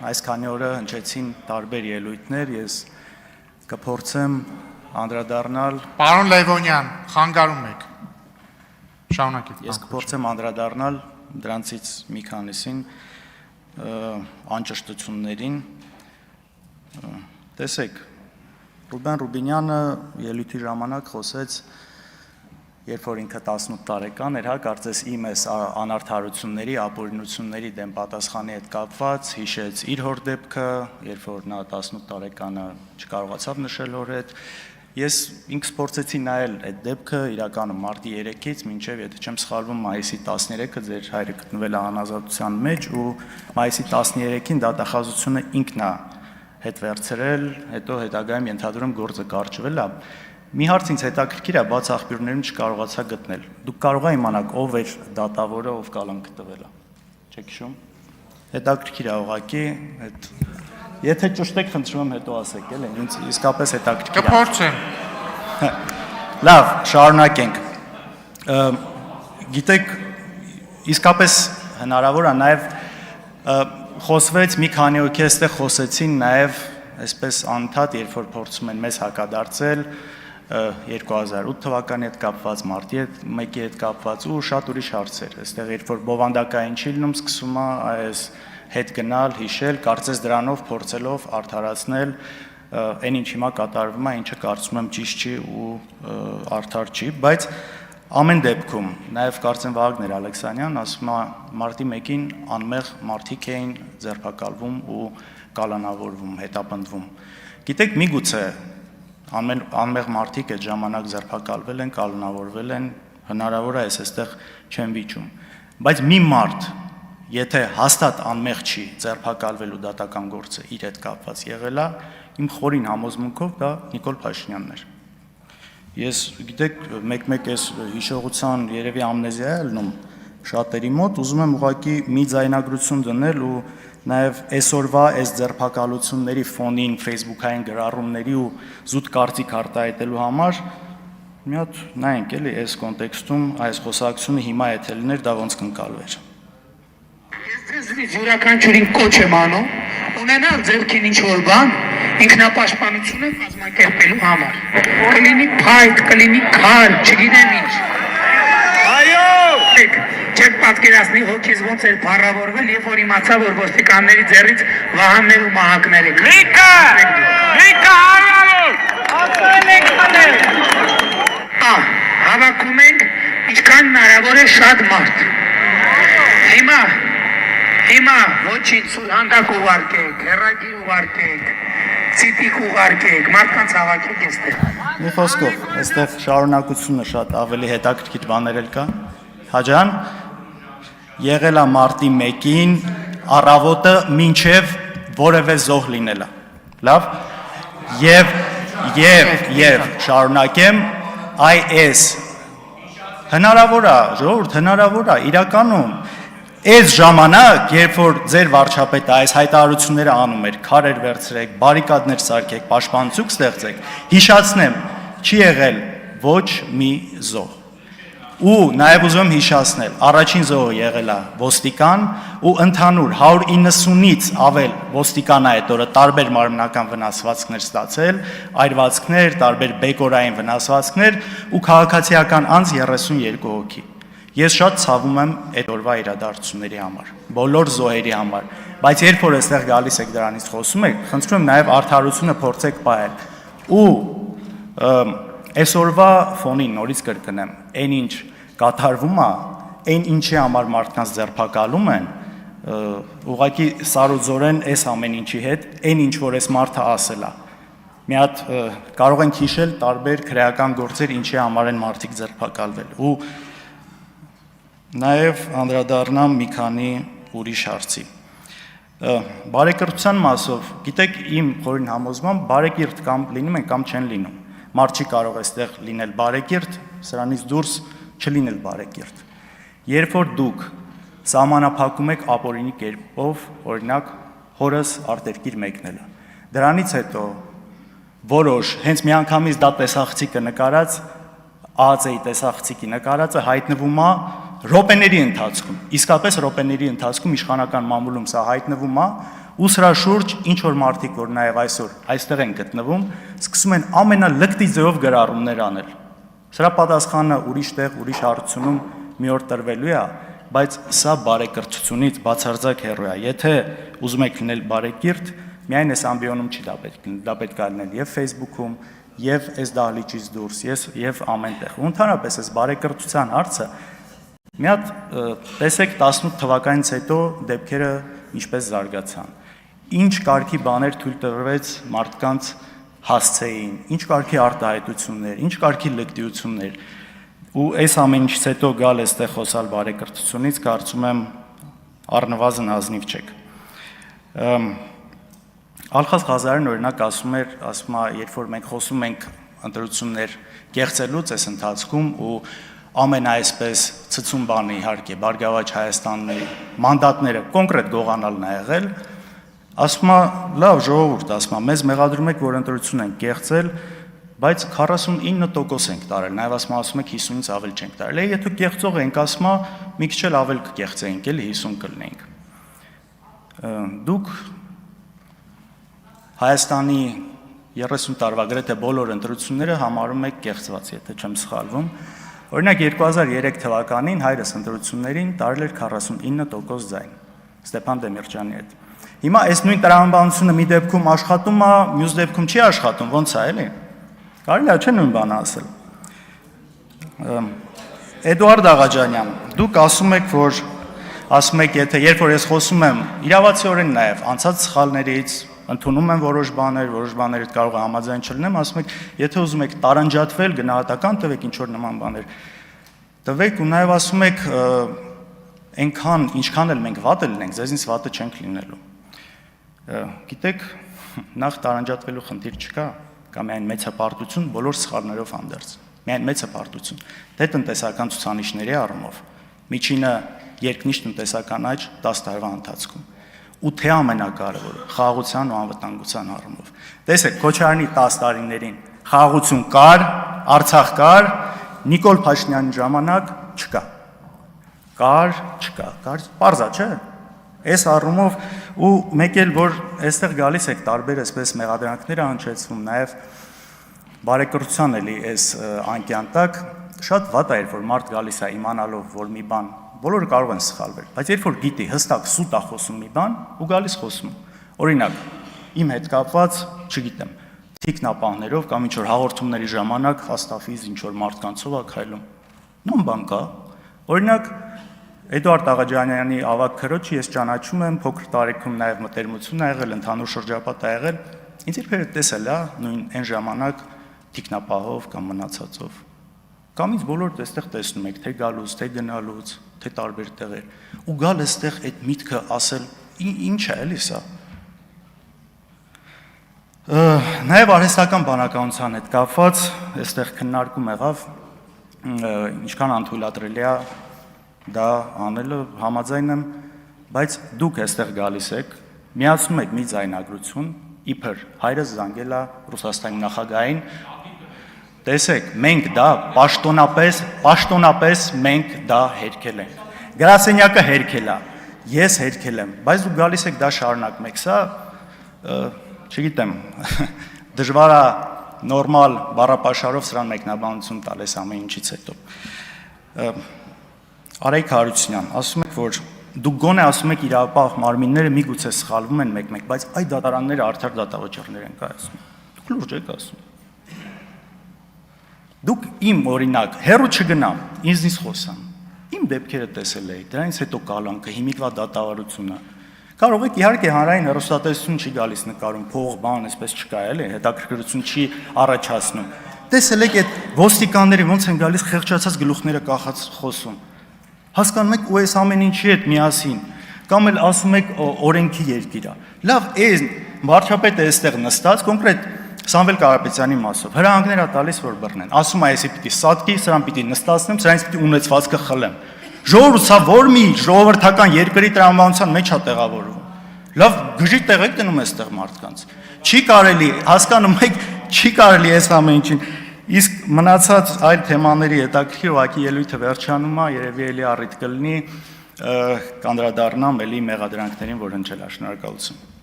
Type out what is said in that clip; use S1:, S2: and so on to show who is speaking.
S1: այս քանի օրը հնչեցին տարբեր ելույթներ, ես կփորձեմ անդրադառնալ
S2: Պարոն Լևոնյան, խանգարում եք։ Շարունակեք։
S1: Ես կփորձեմ անդրադառնալ դրանցից մի քանիսին անճշտություններին։ Տեսեք, Ռուբեն Ռուբինյանը ելույթի ժամանակ խոսեց, երբ որ ինքը 18 տարեկան էր, կարծես իմ այս անարդարությունների, ապօրինությունների դեմ պատասխանի հետ կապված, հիշեց իր հոր դեպքը, երբ որ նա 18 տարեկանը չկարողացավ նշել հոր հետ։ Ես ինքս փորձեցի նայել այդ դեպքը իրականում մարտի 3-ից մինչև, եթե չեմ սխալվում, մայիսի 13-ը ձեր հայրը գտնվել է անազատության մեջ ու մայիսի 13-ին դատախազությունը ինքն է հետ վերցրել, հետո հետագայում ենթադրում գործը կարճվել է։ Մի հարց ինձ հետաքրքիր է, բաց աղբյուրներում չկարողացա գտնել։ Դուք կարող եք իմանալ ով էր դատավորը, ով կալանք տվել է։ Չեք հիշում։ Հետաքրքիր է ուղղակի, այդ եթե ճշտ եք, խնդրում եմ հետո ասեք, էլի, ինձ իսկապես հետաքրքիր է։
S2: Կփորձեմ։
S1: Լավ, շարունակենք։ Գիտեք, իսկապես հնարավոր է նաև խոսվեց մի քանի հոգի այստեղ խոսեցին նաև այսպես անընդհատ, երբ որ փորձում են մեզ հակադարձել 2008 թվականի հետ կապված, մարտի 1-ի հետ կապված ու շատ ուրիշ հարցեր։ Այստեղ երբ որ բովանդակային չի լինում, սկսում է այս հետ գնալ, հիշել, կարծես դրանով փորձելով արդարացնել այն ինչ հիմա կատարվում է, ինչը կարծում եմ ճիշտ չի ու արդար չի, բայց ամեն դեպքում, նաև կարծեմ Վահագն Ալեքսանյան ասում է մարտի 1-ին անմեղ մարդիկ էին ձերբակալվում ու կալանավորվում, հետապնդվում։ Գիտեք, միգուցե անմեղ մարդիկ այդ ժամանակ ձերբակալվել են, կալանավորվել են, հնարավոր է ես այստեղ չեմ վիճում, բայց մի մարդ, եթե հաստատ անմեղ չի ձերբակալվելու դատական գործը իր հետ կապված եղել է, իմ խորին համոզմունքով դա Նիկոլ Փաշինյանն էր։ Ես գիտեք, մեկ-մեկ այս հիշողության երևի ամնեզիա է ելնում շատերի մոտ, ուզում եմ ուղղակի մի ձայնագրություն դնել ու նաև այսօրվա այս ձերբակալությունների ֆոնին, Facebook-ային գրառումների ու զուտ կարծիք արտահայտելու համար մի հատ նայենք էլի այս կոնտեքստում այս խոսակցությունը հիմա եթե լիներ դա ոնց կընկալվեր։
S3: Ես ձեզ յուրաքանչյուրին կոչ եմ անում, ունենալ ձեռքին ինչ-որ բան, ինքնապաշտպանությունը կազմակերպելու համար։ Կլինի փայտ, կլինի քար, չգիտեմ ինչ։ Այո! Չեք պատկերացնի հոգիս ոնց էր փառավորվել, երբ որ իմացա, որ ոստիկանների ձեռից վահաններ ու մահակներ եք։ Լիքը հարյալով! Ասել եք մներ։ Հավաքում ենք, ինչքան հնարավոր է շատ մարդ։ Հիմա ոչինչ սուրհանդակ ուղարկեք, հեռագիր ուղարկեք, ցիտիկ ուղարկեք, մարդկանց հավաքեք այստեղ։
S1: Մի խոսքով, այստեղ շարունակությունը շատ ավելի հետաքրքիր բաներ էլ կա։ Հաջան, եղել է մարտի 1-ին, առավոտը մինչև որևէ զոհ լինելա։ Լավ։ Եվ շարունակեմ, այս հնարավոր է, ժողովուրդ, հնարավոր է, իրականում այս ժամանակ, երբ որ ձեր վարչապետը այս հայտարարությունները անում էր, քարեր վերցրեք, բարիկադներ սարքեք, պաշտպանություն ստեղծեք, հիշացնեմ, չի եղել ոչ մի զոհ։ Ու նաև ուզում եմ հիշացնել, առաջին զոհը եղել է ոստիկան ու ընդհանուր 190-ից ավել ոստիկան այդ օրը տարբեր մարմնական վնասվածքներ ստացել, այրվածքներ, տարբեր բեկորային վնասվածքներ ու քաղաքացիական անձ 32 հոգի։ Ես շատ ցավում եմ այդ օրվա իրադարձությունների համար, բոլոր զոհերի համար, բայց երբ որ այստեղ գալիս եք դրանից խոսում եք, խնդրում եմ նաև արդարությունը փորձեք պահել։ Ու այսօրվա ֆոնին նորից կրկնեմ, այն ինչ կատարվում է, այն ինչի համար մարդկանց ձերբակալում են, ուղղակի սարուձորեն այս ամեն ինչի հետ, այն ինչ որ այս մարդը ասել է։ Մի հատ կարող ենք հիշել տարբեր քրեական գործեր, ինչի համար են մարդիկ ձերբակալվել։ Ու նաև անդրադառնամ մի քանի ուրիշ հարցի։ Բարեկիրթության մասով, գիտեք, իմ խորին համոզմամբ բարեկիրթ կամ լինում են կամ չեն լինում։ Մարդ չի կարող այստեղ լինել բարեկիրթ, սրանից դուրս չլինել բարեկիրթ։ Երբ որ դուք սահմանափակում եք ապօրինի կերպով, օրինակ հորս արտերկիր մեկնելը, դրանից հետո որոշ հենց միանգամից դա տեսախցիկը նկարած, ԱԱՑ-ի տեսախցիկի նկարածը հայտնվում է րոպեների ընթացքում, իսկապես րոպեների ընթացքում իշխանական մամուլում սա հայտնվում է ու սրա շուրջ ինչ որ մարդիկ, որ նաև այսօր այստեղ են գտնվում, սկսում են ամենալկտի ձևով գրառումներ անել։ Սրա պատասխանը ուրիշ տեղ, ուրիշ հարցությունում մի օր տրվելու է, բայց սա բարեկրթությունից բացարձակ հեռու է։ Եթե ուզում եք լինել բարեկիրթ, միայն այս ամբիոնում չի դա պետք լինել, դա պետք է լինել եւ Facebook-ում, եւ այս դահլիճից դուրս, եւ ամենտեղ։ Ու ընդհանրապես այս բարեկրթության հարցը մի հատ տեսեք 18 թվականից հետո դեպքերը ինչպես զարգացան։ Ինչ կարգի բաներ թույլ տրվեց մարդկանց հասցեին, ինչ կարգի արտահայտություններ, ինչ կարգի լկտիություններ։ Ու այս ամեն ինչից հետո գալ այստեղ խոսալ բարեկրթությունից, կարծում եմ առնվազն ազնիվ չեք։ Ալխազ Ղազարեն օրինակ ասում է, երբ որ մենք խոսում ենք ընտրություններ կեղծելուց այս ընթացքում ու ամենայսպես ցցում բանը իհարկե Բարգավաճ Հայաստանի մանդատները կոնկրետ գողանալն է եղել, ասում է, լավ ժողովուրդ, ասում է, մեզ մեղադրում եք, որ ընտրություն են կեղծել, բայց 49% ենք տարել, նաև ասում եք 50-ից ավել չենք տարել։ Եթե կեղծող ենք, ասում է, մի քիչ էլ ավել կկեղծեինք, էլի 50 կլինենք։ Դուք Հայաստանի 30 տարվա գրեթե բոլոր ընտրությունները համարում եք կեղծված, եթե չեմ սխալվում։ Օրինակ 2003 թվականին հայրս ընտրություններին տարել էր 49% ձայն Ստեփան Դեմիրճյանի հետ։ Հիմա այս նույն տրամաբանությունը մի դեպքում աշխատում է, մյուս դեպքում չի աշխատում, ո՞նց է, էլի։ Կարելի է չէ նույն բանը ասել։ Էդուարդ Աղաջանյան, դուք ասում եք, եթե երբ որ ես խոսում եմ իրավացիորեն նաև անցած սխալներից, ընդունում եմ որոշ բաներ կարող է համաձայն չլինեմ, ասում եք, եթե ուզում եք տարանջատվել, գնահատական տվեք ինչ որ նման բաներ։ Տվեք ու նաև ասում եք, ինչքան էլ մենք վատ լինենք, ձեզնից վատը չենք լինելու։ Գիտեք, նախ տարանջատվելու խնդիր չկա, կա միայն մեծ հպարտություն բոլոր սխալներով հանդերձ։ Միայն մեծ հպարտություն։ Դե տնտեսական ցուցանիշների առումով միջինը երկնիշ տնտեսական աճ 10 տարվա ընթացքում։ Ու թե ամենակարևորը խաղաղության ու անվտանգության առումով։ Տեսեք, Քոչարյանի 10 տարիներին խաղաղություն կար, Արցախ կար, Նիկոլ Փաշինյանի ժամանակ չկա։ Չկա, պարզա, չէ։ Այս առումով ու մեկ էլ որ այստեղ գալիս եք տարբեր այսպես մեղադրանքներ հնչեցվում, նաև բարեկրթության էլի այս անկյան տակ շատ վատ է, որ մարդ գալիս է իմանալով, որ մի բան բոլորը կարող են սխալվել, բայց երբ որ գիտի հստակ սուտ է խոսում մի բան ու գալիս խոսում։ Օրինակ, իմ հետ կապված, չգիտեմ, թիկնապահներով կամ ինչ որ հաղորդումների ժամանակ հաստավից ինչ որ մարդկանցով է քայլում։ Նույն բան կա։ Օրինակ, Էդուարդ Աղաջանյանի ավագ քրոջը ես ճանաչում եմ, փոքր տարիքում նաև մտերմություն ա եղել, ընդհանուր շրջապատ ա եղել, ինձ երբևէ տեսել է նույն այն ժամանակ թիկնապահով կամ մնացածով։ Կամ ինձ բոլորդ այստեղ տեսնում եք, թե գալուց, թե գնալուց, թե տարբեր տեղեր։ Ու գալ այստեղ այդ միտքը ասել, ինչ է էլի սա։ Նաև արհեստական բանականության հետ կապված այստեղ քննարկում եղավ, ինչքան անթույլատրելի է դա անելը, համաձայն եմ, բայց դուք այստեղ գալիս եք, միացնում եք մի ձայնագրություն, իբր հայրս զանգել է Ռուսաստանի նախագահային, տեսեք, մենք դա պաշտոնապես մենք դա հերքել ենք, գրասենյակը հերքել է, ես հերքել եմ, բայց դուք գալիս եք դա շարունակում եք, սա, չգիտեմ, դժվար է նորմալ բառապաշարով սրան մեկնաբանություն տալ այս ամեն ինչից հետո։ Արայք Հարությունյան, ասում եք, որ դուք գոնե ասում եք իրավապահ մարմինները միգուցե սխալվում են մեկ-մեկ, բայց այդ դատարանները արդար դատավճիռներ են կայացնում։ Դուք լուրջ եք ասում։ Դուք իմ օրինակ, հերո չգնամ, ինձնից խոսամ։ Իմ դեպքերը տեսել եք, դրանից հետո կալանքը, հիմիկվա դատավարությունը։ Կարող եք իհարկե հանրային հեռուստատեսություն չի գալիս նկարում, փող, բան, այսպես չկա, էլի, հետաքրքրություն չի առաջացնում։ Տեսել եք այդ ոստիկանները ոնց են գալիս խեղճացած գլուխները կախած խոսում։ Հասկանում եք ու այս ամեն ինչի հետ միասին, կամ էլ ասում եք օրենքի երկիր է։ Լավ, այս վարչապետը այստեղ նստած, կոնկրետ Սամվել Կարապետյանի մասով, հրահանգներ է տալիս, որ բռնեն։ Ասում է, այսի պիտի սատկի, սրան պիտի նստացնեմ, սրանից պիտի ունեցվածքը խլեմ։ Ժողովուրդ, սա որ մի ժողովրդական երկրի տրամաբանության մեջ է տեղավորվում։ Լավ, գժի տեղ եք դնում այստեղ մարդկանց։ Չի կարելի, հասկանում եք, չի կարելի այս ամեն ինչին։ Իսկ մնացած այլ թեմաների հետաքրքիր ուղղակի ելույթը վերջանում է, երևի էլի առիթ կլինի կանդրադառնամ էլի մեղադրանքներին, որ հնչել է, շնորհակալություն։